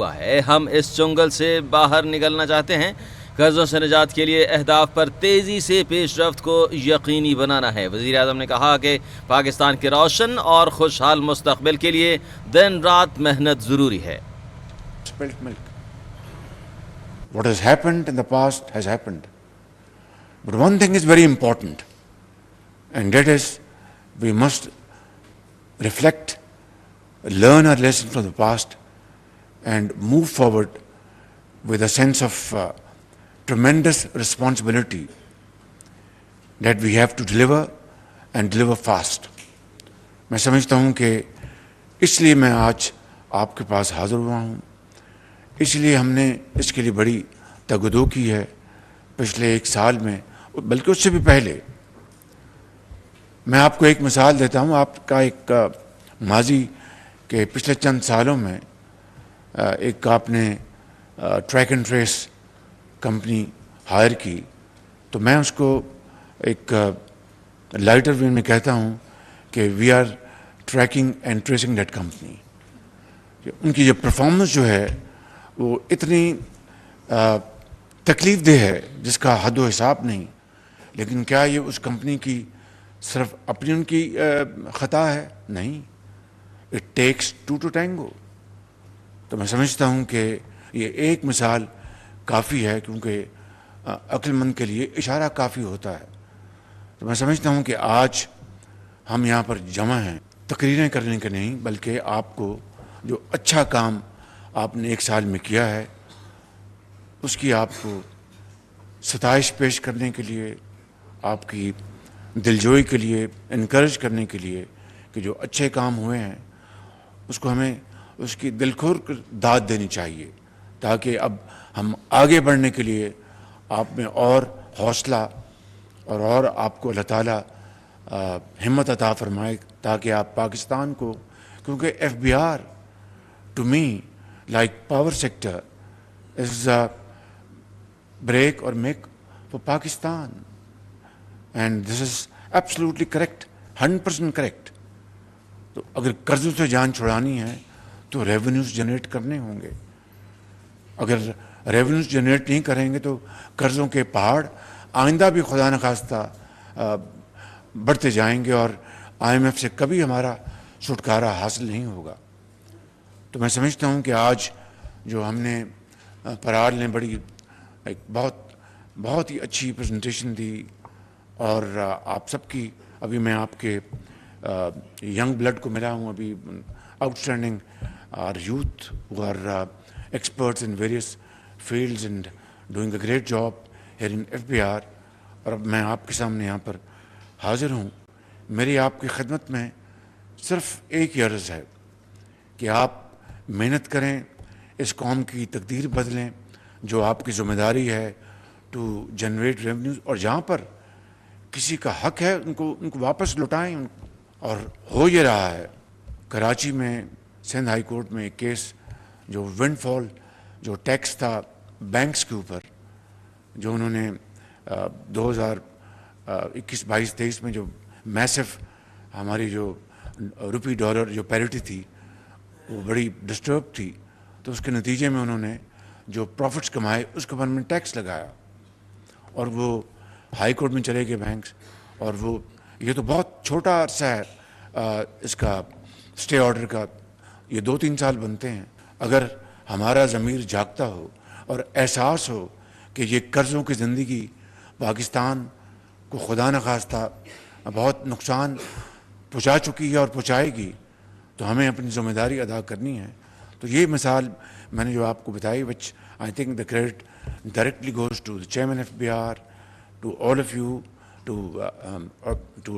ہوا ہے۔ ہم اس چنگل سے باہر نکلنا چاہتے ہیں۔ قرضوں سے نجات کے لیے اہداف پر تیزی سے پیش رفت کو یقینی بنانا ہے۔ وزیر اعظم نے کہا کہ پاکستان کے روشن اور خوشحال مستقبل کے لیے دن رات محنت ضروری ہے۔ Spilt milk. What has happened in the past has happened. But one thing is very important, and that is we must reflect, learn our lesson from the past, and move forward with a sense of tremendous responsibility that we have to deliver and deliver fast. میں سمجھتا ہوں کہ اس لیے میں آج آپ کے پاس حاضر ہوا ہوں، اس لیے ہم نے اس کے لیے بڑی تگدو کی ہے پچھلے ایک سال میں، بلکہ اس سے بھی پہلے۔ میں آپ کو ایک مثال دیتا ہوں، آپ کا ایک ماضی کے پچھلے چند سالوں میں ایک آپ نے track and trace company hire کی، تو میں اس کو ایک لائٹر وے میں کہتا ہوں کہ we are tracking and tracing that company. ان کی جو پرفارمنس جو ہے وہ اتنی تکلیف دہ ہے جس کا حد و حساب نہیں، لیکن کیا یہ اس کمپنی کی صرف اپنی ان کی خطا ہے؟ نہیں، it takes to to tango. تو میں سمجھتا ہوں کہ یہ ایک مثال کافی ہے، کیونکہ عقل مند کے لیے اشارہ کافی ہوتا ہے۔ تو میں سمجھتا ہوں کہ آج ہم یہاں پر جمع ہیں تقریریں کرنے کے نہیں، بلکہ آپ کو جو اچھا کام آپ نے ایک سال میں کیا ہے اس کی آپ کو ستائش پیش کرنے کے لیے، آپ کی دلجوئی کے لیے، انکریج کرنے کے لیے کہ جو اچھے کام ہوئے ہیں اس کو ہمیں اس کی دل کھول کر داد دینی چاہیے، تاکہ اب ہم آگے بڑھنے کے لیے آپ میں اور حوصلہ اور آپ کو اللہ تعالیٰ ہمت عطا فرمائے، تاکہ آپ پاکستان کو، کیونکہ F B R to me like power sector is break or make for Pakistan, and this is absolutely correct, 100% correct. تو اگر قرضوں سے جان چھڑانی ہے تو ریونیوز جنریٹ کرنے ہوں گے، اگر ریونیوز جنریٹ نہیں کریں گے تو قرضوں کے پہاڑ آئندہ بھی خدا نخواستہ بڑھتے جائیں گے اور IMF سے کبھی ہمارا چھٹکارا حاصل نہیں ہوگا۔ تو میں سمجھتا ہوں کہ آج جو ہم نے پرار نے بڑی ایک بہت ہی اچھی پریزنٹیشن دی، اور آپ سب کی، ابھی میں آپ کے ینگ بلڈ کو ملا ہوں، ابھی آؤٹ اسٹینڈنگ اور youth who are experts in various fields and doing a great job here in FBR، اور اب میں آپ کے سامنے یہاں پر حاضر ہوں۔ میری آپ کی خدمت میں صرف ایک ہی عرض ہے کہ آپ محنت کریں، اس قوم کی تقدیر بدلیں، جو آپ کی ذمہ داری ہے ٹو جنریٹ ریونیوز، اور جہاں پر کسی کا حق ہے ان کو واپس لوٹائیں۔ اور ہو یہ رہا ہے، کراچی میں سندھ ہائی کورٹ میں ایک کیس جو ونڈ فال جو ٹیکس تھا بینکس کے اوپر، جو انہوں نے 2021-22-23 میں جو میسو ہماری جو روپی ڈالر جو پیرٹی تھی وہ بڑی ڈسٹرب تھی، تو اس کے نتیجے میں انہوں نے جو پروفٹس کمائے اس کے اوپر میں ٹیکس لگایا، اور وہ ہائی کورٹ میں چلے گئے بینکس، اور وہ یہ تو بہت چھوٹا عرصہ ہے اس کا اسٹے آرڈر کا، یہ 2-3 سال بنتے ہیں۔ اگر ہمارا ضمیر جاگتا ہو اور احساس ہو کہ یہ قرضوں کی زندگی پاکستان کو خدا نخواستہ بہت نقصان پہنچا چکی ہے اور پہنچائے گی، تو ہمیں اپنی ذمہ داری ادا کرنی ہے۔ تو یہ مثال میں نے جو آپ کو بتائی، which I think the credit directly goes to the chairman of FBR, to all of you, to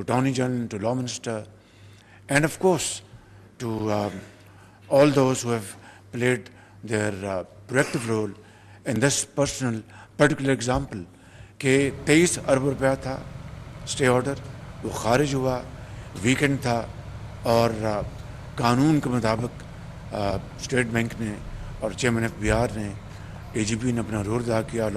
Attorney General, to Law Minister, and of course to all those who have played their proactive role in this particular example کہ 23 ارب روپیہ تھا stay order, وہ خارج ہوا، weekend تھا، اور قانون کے مطابق اسٹیٹ بینک نے اور چیئرمین FBR نے، AGP نے اپنا رول ادا کیا،